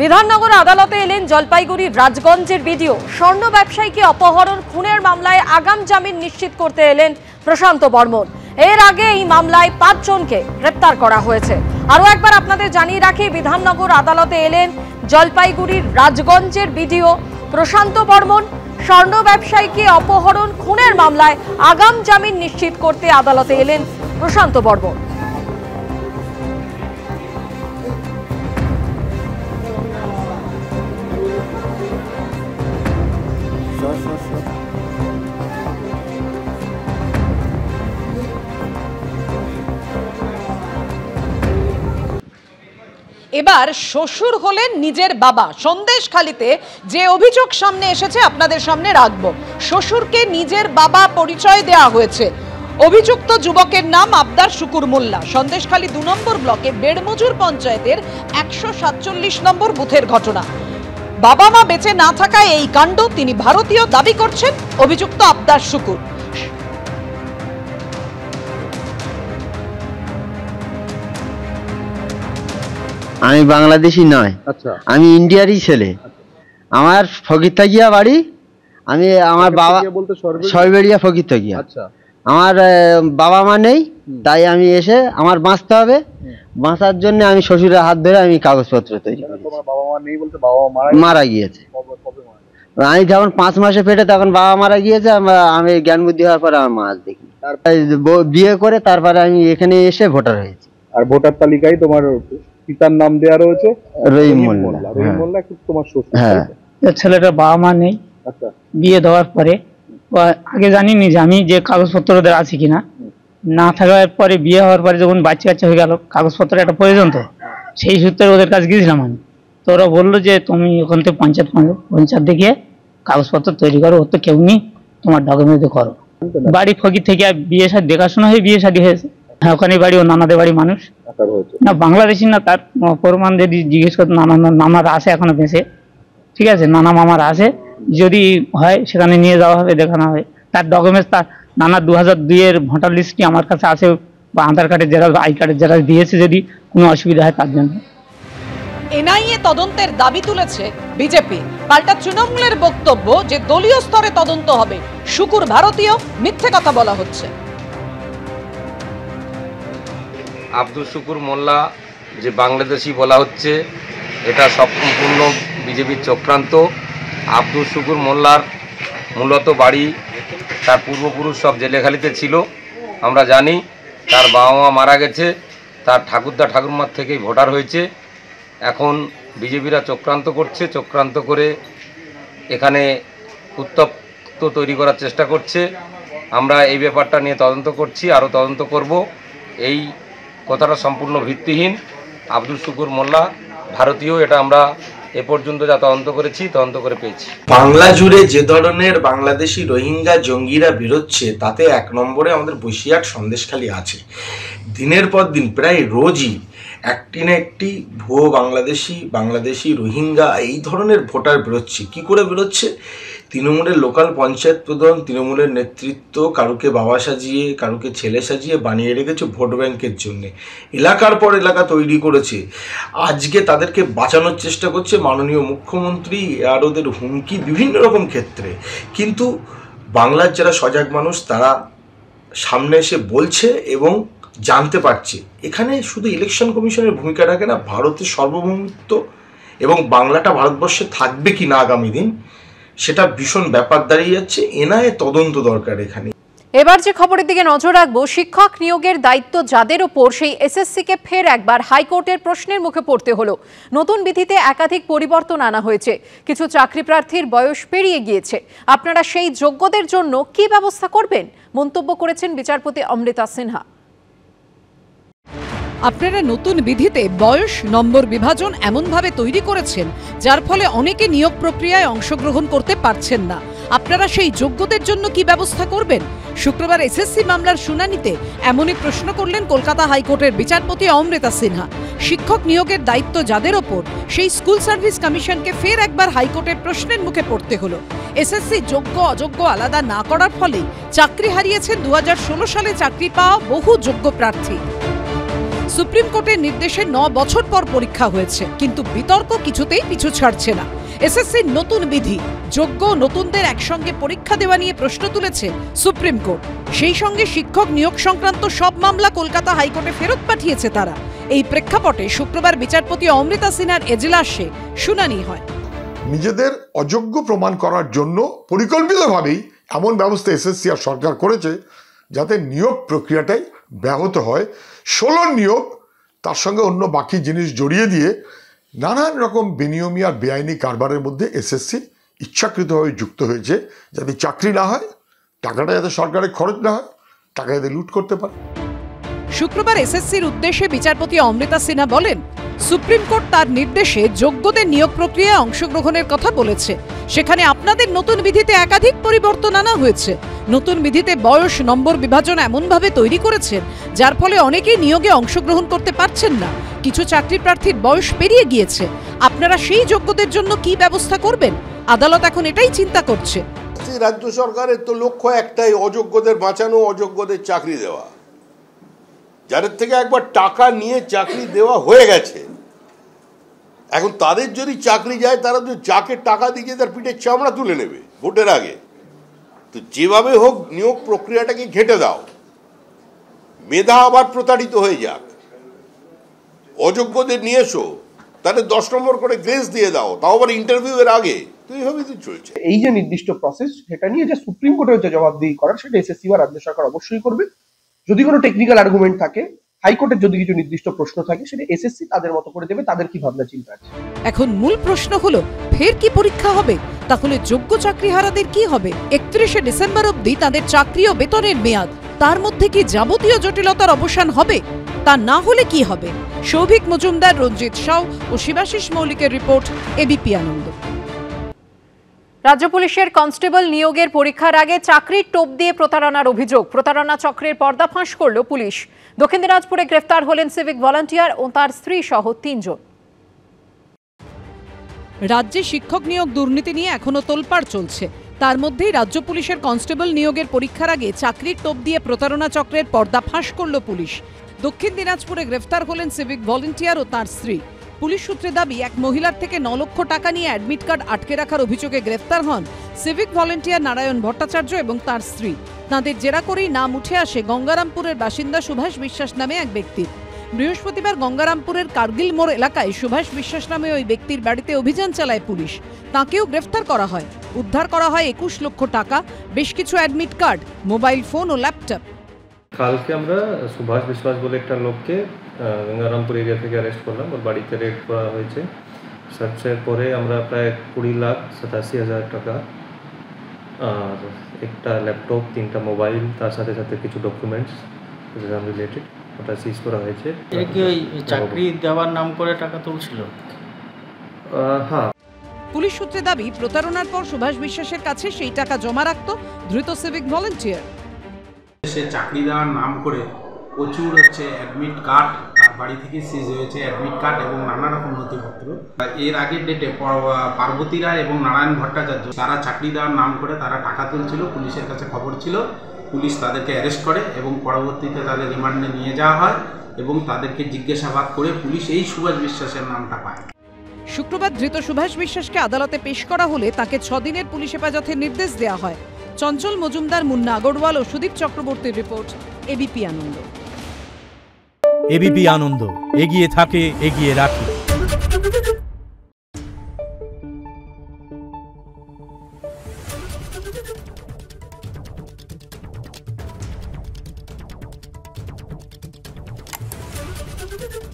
বিধাননগর আদালতে এলেন জলপাইগুড়ির রাজগঞ্জের ভিডিও। স্বর্ণ ব্যবসায়ীকে অপহরণ খুনের মামলায় আগাম জামিন নিশ্চিত করতে এলেন প্রশান্ত বর্মন। এর আগে এই মামলায় 5 জনকে গ্রেপ্তার করা হয়েছে। আরও একবার আপনাদের জানিয়ে রাখি, বিধাননগর আদালতে এলেন জলপাইগুড়ির রাজগঞ্জের ভিডিও প্রশান্ত বর্মন। স্বর্ণ ব্যবসায়ীকে অপহরণ খুনের মামলায় আগাম জামিন নিশ্চিত করতে আদালতে এলেন প্রশান্ত বর্মন। এবার শ্বশুর হলেন নিজের বাবা। সন্দেশখালীতে যে অভিযোগ সামনে এসেছে আপনাদের সামনে রাখবো। শ্বশুরকে নিজের বাবা পরিচয় দেওয়া হয়েছে। অভিযুক্ত যুবকের নাম আবদার শুকুর মোল্লা। সন্দেশখালী 2 নম্বর ব্লকে বেড়মজুর পঞ্চায়েতের 147 নম্বর বুথের ঘটনা। বাবা মা বেঁচে না থাকায় এই কাণ্ড। তিনি ভারতীয় দাবি করছেন অভিযুক্ত আবদার শুকুর। আমি বাংলাদেশি নয়, আমি ইন্ডিয়ারই ছেলে। আমার ফকিরতাগিয়া বাড়ি। আমি আমার বাবা সরবেড়িয়া ফকিরতাগিয়া। আমার বাবা মা নেই, তাই আমি এসে আমার বাঁচতে হবে। বাঁচার জন্য আমি শ্বশুরের হাত ধরে আমি কাগজপত্র তৈরি করি। মারা গিয়েছে। আমি যখন 5 মাসে পেটে তখন বাবা মারা গিয়েছে। আমি জ্ঞান বুদ্ধি হওয়ার পরে আমার মাছ দেখি। বিয়ে করে তারপরে আমি এখানে এসে ভোটার হয়েছি। আর ভোটার তালিকায় তোমার পিতার নাম দেওয়া রয়েছে রহিম মোল্লা। রহিম মোল্লা তোমার শ্বশুর। হ্যাঁ, ছেলেটার বাবা মা নেই। আচ্ছা, বিয়ে দেওয়ার পরে আগে জানিনি যে আমি যে কাগজপত্র ওদের আছে কিনা। না থাকার পরে বিয়ে হওয়ার পরে যখন বাচ্চা হয়ে গেল, কাগজপত্র একটা প্রয়োজন, তো সেই সূত্রে ওদের কাছে গিয়েছিলাম আমি। তো ওরা বললো যে তুমি ওখান থেকে পঞ্চায়েত দেখিয়ে কাগজপত্র তৈরি করো, ওর তো কেউ নেই, তোমার ডকুমেন্ট করো। বাড়ি ফকির থেকে বিয়ে শাদী দেখাশোনা হয়ে বিয়ে শাদী হয়েছে। হ্যাঁ, ওখানে বাড়ি, ও নানাদের বাড়ি মানুষ না, বাংলাদেশি না। তার প্রমাণ যদি জিজ্ঞেস করতে, নানারা আছে এখনো বেঁচে, ঠিক আছে, নানা মামারা আছে। যদি হয় সেখানে নিয়ে যাওয়া হবে, দেখানো হবে। তার ডকুমেন্টস, তার নানা 2002-এর ভোটার লিস্টটি আমার কাছে আছে, বা আধার কার্ডের যারা, আই কার্ডের যারা দিয়েছে, যদি কোনো অসুবিধা হয় তার জন্য। এনআইএ তদন্তের দাবি তুলেছে বিজেপি। পাল্টা তৃণমূলের বক্তব্য যে দলীয় স্তরে তদন্ত হবে। শুকুর ভারতীয়, মিথ্যে কথা বলা হচ্ছে। আব্দুল শুকুর মোল্লা যে বাংলাদেশি বলা হচ্ছে, এটা সম্পূর্ণ বিজেপির চক্রান্ত। আব্দুল শুকুর মোল্লার মূলত বাড়ি, তার পূর্বপুরুষ সব জেলেখালিতে ছিল। আমরা জানি তার বাবা মা মারা গেছে, তার ঠাকুরদা ঠাকুরমার থেকেই ভোটার হয়েছে। এখন বিজেপিরা চক্রান্ত করছে, চক্রান্ত করে এখানে উত্তপ্ত তৈরি করার চেষ্টা করছে। আমরা এই ব্যাপারটা নিয়ে তদন্ত করছি, আরও তদন্ত করব। এই কথাটা সম্পূর্ণ ভিত্তিহীন। আব্দুল শুকুর মোল্লা ভারতীয়, এটা আমরা এ পর্যন্ত যা তদন্ত করেছি, তদন্ত করে পেয়েছি। বাংলা জুড়ে যে ধরনের বাংলাদেশি রোহিঙ্গা জঙ্গিরা বেরোচ্ছে, তাতে 1 নম্বরে আমাদের বসিরহাট সন্দেশখালী আছে। দিনের পর দিন, প্রায় রোজই একটি না একটি ভুয়ো বাংলাদেশি রোহিঙ্গা এই ধরনের ভোটার বেরোচ্ছে। কি করে বেরোচ্ছে? তৃণমূলের লোকাল পঞ্চায়েত প্রধান, তৃণমূলের নেতৃত্ব কারুকে বাবা সাজিয়ে, কারুকে ছেলে সাজিয়ে বানিয়ে রেখেছে ভোট ব্যাংকের জন্যে। এলাকার পর এলাকা তৈরি করেছে। আজকে তাদেরকে বাঁচানোর চেষ্টা করছে মাননীয় মুখ্যমন্ত্রী, আর ওদের হুমকি বিভিন্ন রকম ক্ষেত্রে। কিন্তু বাংলার যারা সজাগ মানুষ, তারা সামনে এসে বলছে এবং জানতে পারছে। এখানে শুধু ইলেকশন কমিশনের ভূমিকা রাখে না, ভারতের সার্বভৌমত্ব এবং বাংলাটা ভারতবর্ষে থাকবে কি না আগামী দিন, সেটা ভীষণ ব্যাপার দাঁড়িয়ে যাচ্ছে। এনআইএ তদন্ত দরকার এখানে। এবার যে খবরের দিকে নজর রাখবো, শিক্ষক নিয়োগের দায়িত্ব যাদের ওপর, সেই এসএসসিকে ফের একবার হাইকোর্টের প্রশ্নের মুখে পড়তে হলো। নতুন বিধিতে একাধিক পরিবর্তন আনা হয়েছে। কিছু চাকরি প্রার্থীর বয়স পেরিয়ে গিয়েছে। আপনারা সেই যোগ্যদের জন্য কি ব্যবস্থা করবেন, মন্তব্য করেছেন বিচারপতি অমৃতা সিনহা। আপনারা নতুন বিধিতে বয়স নম্বর বিভাজন এমনভাবে তৈরি করেছেন, যার ফলে অনেকে নিয়োগ প্রক্রিয়ায় অংশগ্রহণ করতে পারছেন না। আপনারা সেই যোগ্যদের জন্য কি ব্যবস্থা করবেন? শুক্রবার এসএসসি মামলার শুনানিতে এমনই প্রশ্ন করলেন কলকাতা হাইকোর্টের বিচারপতি অমৃতা সিনহা। শিক্ষক নিয়োগের দায়িত্ব যাদের ওপর, সেই স্কুল সার্ভিস কমিশনকে ফের একবার হাইকোর্টের প্রশ্নের মুখে পড়তে হলো। এসএসসি যোগ্য অযোগ্য আলাদা না করার ফলে চাকরি হারিয়েছেন 2016 সালে চাকরি পাওয়া বহু যোগ্য প্রার্থী। সুপ্রিম কোর্টের নির্দেশে 9 বছর পর পরীক্ষা হয়েছে, কিন্তু বিতর্ক কিছুতেই পিছু ছাড়ছে না। এসএসসির নতুন বিধি, যোগ্য নতুনদের একসঙ্গে পরীক্ষা দেওয়া নিয়ে প্রশ্ন তুলেছে সুপ্রিম কোর্ট। সেই সঙ্গে শিক্ষক নিয়োগ সংক্রান্ত সব মামলা কলকাতা হাইকোর্টে ফেরত পাঠিয়েছে তারা। এই প্রেক্ষাপটে শুক্রবার বিচারপতি অমৃতা সিনহার এজলাসে শুনানি হয়। নিজেদের অযোগ্য প্রমাণ করার জন্য পরিকল্পিতভাবেই এমন ব্যবস্থা এসএসসি আর সরকার করেছে যাতে নিয়োগ প্রক্রিয়াটাই ব্যাহত হয়। 16 নিয়োগ, তার সঙ্গে অন্য বাকি জিনিস জড়িয়ে দিয়ে নানান রকম বেনিয়মি আর বেআইনি কারবারের মধ্যে এসএসসি ইচ্ছাকৃতভাবে যুক্ত হয়েছে, যাতে চাকরি না হয়, টাকাটা যাতে সরকারের খরচ না হয়, টাকা যাতে লুট করতে পারে। শুক্রবার এসএসসির উদ্দেশ্যে বিচারপতি অমৃতা সিনহা বলেন, সুপ্রিম কোর্ট তার নির্দেশে যোগ্যদের নিয়োগ প্রক্রিয়ায় অংশগ্রহণের কথা বলেছে। সেখানে আপনাদের নতুন বিধিতে একাধিক পরিবর্তন আনা হয়েছে। নতুন বিধিতে বয়স নম্বর বিভাজন এমনভাবে তৈরি করেছেন যার ফলে অনেকেই নিয়োগে অংশগ্রহণ করতে পারছেন না। কিছু চাকরি প্রার্থীর বয়স পেরিয়ে গিয়েছে। আপনারা সেই যোগ্যদের জন্য কি ব্যবস্থা করবেন? আদালত এখন এটাই চিন্তা করছে। রাজ্য সরকারের তো লক্ষ্য একটাই, অযোগ্যদের বাঁচানো, অযোগ্যদের চাকরি দেওয়া। যাদের থেকে একবার টাকা নিয়ে চাকরি দেওয়া হয়ে গেছে, এখন তাদের যদি চাকরি যায়, তারা তো যাকে টাকা দিয়ে তার পিঠের চামড়া তুলে নেবে ভোটের আগে। তো যেভাবে হোক নিয়োগ প্রক্রিয়াটাকে ঘেঁটে দাও, মেধা আবার প্রতারিত হয়ে যাক। অযোগ্যদের নিয়ে এসো, তাদের 10 নম্বর করে গ্রেস দিয়ে দাও, তাও আবার ইন্টারভিউ এর আগে। তো এইভাবেই তো চলছে। এই যে নির্দিষ্ট প্রসেস, সেটা নিয়ে যে সুপ্রিম কোর্টের যে জবাবদিহি করার, সেটা এসএসসি বা রাজ্য সরকার অবশ্যই করবে। যদি কোনো টেকনিক্যাল আর্গুমেন্ট থাকে, হাইকোর্টের যদি কিছু নির্দিষ্ট প্রশ্ন থাকে, সেটা এসএসসি তাদের মতো করে দেবে, তাদের কি ভাবনা চিন্তা আছে। এখন মূল প্রশ্ন হলো, ফের কি পরীক্ষা হবে? তাহলে যোগ্য চাকরিহারাদের কি হবে? 31শে ডিসেম্বর অবধি তাদের চাকরি ও বেতনের মেয়াদ। তার মধ্যে কি যাবতীয় জটিলতার অবসান হবে? তা না হলে কি হবে? সৌভিক মজুমদার, রঞ্জিত সাউ ও শিবাশিস মৌলিকের রিপোর্ট, এবিপি আনন্দ। রাজ্য পুলিশের কনস্টেবল নিয়োগের পরীক্ষার আগে চাকরির টোপ দিয়ে প্রতারণার অভিযোগ। প্রতারণা চক্রের পর্দাফাঁস করল পুলিশ। দক্ষিণ দিনাজপুরে গ্রেফতার হলেন সিভিক ভলান্টিয়ার ও তার স্ত্রী সহ 3 জন। রাজ্যে শিক্ষক নিয়োগ দুর্নীতি নিয়ে এখনো তোলপাড় চলছে। তার মধ্যেই রাজ্য পুলিশের কনস্টেবল নিয়োগের পরীক্ষার আগে চাকরির টোপ দিয়ে প্রতারণা চক্রের পর্দাফাঁস করল পুলিশ। দক্ষিণ দিনাজপুরে গ্রেফতার হলেন সিভিক ভলান্টিয়ার ও তার স্ত্রী। পুলিশ সূত্রে দাবি, এক মহিলার থেকে 9 লক্ষ টাকা নিয়ে অ্যাডমিট কার্ড আটকে রাখার অভিযোগে গ্রেফতার হন সিভিক ভলান্টিয়ার নারায়ণ ভট্টাচার্য এবং তার স্ত্রী। তাঁদের জেরা করেই নাম উঠে আসে গঙ্গারামপুরের বাসিন্দা সুভাষ বিশ্বাস নামে এক ব্যক্তির। বৃহস্পতিবার গঙ্গারামপুরের কার্গিল মোড় এলাকায় সুভাষ বিশ্বাস নামে ওই ব্যক্তির বাড়িতে অভিযান চালায় পুলিশ। তাঁকেও গ্রেফতার করা হয়। উদ্ধার করা হয় 21 লক্ষ টাকা, বেশ কিছু অ্যাডমিট কার্ড, মোবাইল ফোন ও ল্যাপটপ। কালকে আমরা সুভাষ বিশ্বাস বলে একটা লোককে গঙ্গারামপুর এরিয়া থেকে অ্যারেস্ট করলাম। ওর বাড়িতে রেড করা হয়েছে। সার্চের পরে আমরা প্রায় 20,87,000 টাকা আর একটা ল্যাপটপ, 3টা মোবাইল, তার সাথে সাথে কিছু ডকুমেন্টস এক্সাম রিলেটেড, ওটা সিজ করা হয়েছে। এর কি ওই চাকরি দেওয়ার নাম করে টাকা তুলছিল? হ্যাঁ। পুলিশ সূত্রে দাবি, প্রতারণার পর সুভাষ বিশ্বাসের কাছে সেই টাকা জমা রাখত ধৃত সিভিক ভলান্টিয়ার। সে চাকরি দেওয়ার নাম করে প্রচুর অ্যাডমিট কার্ড তার বাড়ি থেকে সিজ হয়েছে, অ্যাডমিট কার্ড এবং নানা রকম নথিপত্র। এর আগের ডেটে পার্বতী রায় এবং নারায়ণ ভট্টাচার্য তারা চাকরি দেওয়ার নাম করে তারা টাকা তুলছিল। পুলিশের কাছে খবর ছিল, পুলিশ তাদেরকে অ্যারেস্ট করে এবং পরবর্তীতে তাদের রিমান্ডে নিয়ে যাওয়া হয় এবং তাদেরকে জিজ্ঞাসাবাদ করে পুলিশ এই সুভাষ বিশ্বাসের নামটা পায়। শুক্রবার ধৃত সুভাষ বিশ্বাসকে আদালতে পেশ করা হলে তাকে 6 দিনের পুলিশ হেফাজতের নির্দেশ দেওয়া হয়। চঞ্চল মজুমদার, মুন্না আগরওয়াল ও সুদীপ চক্রবর্তীর রিপোর্ট, এবিপি আনন্দ। এবিপি আনন্দ, এগিয়ে থাকে, এগিয়ে রাখে। Thank you.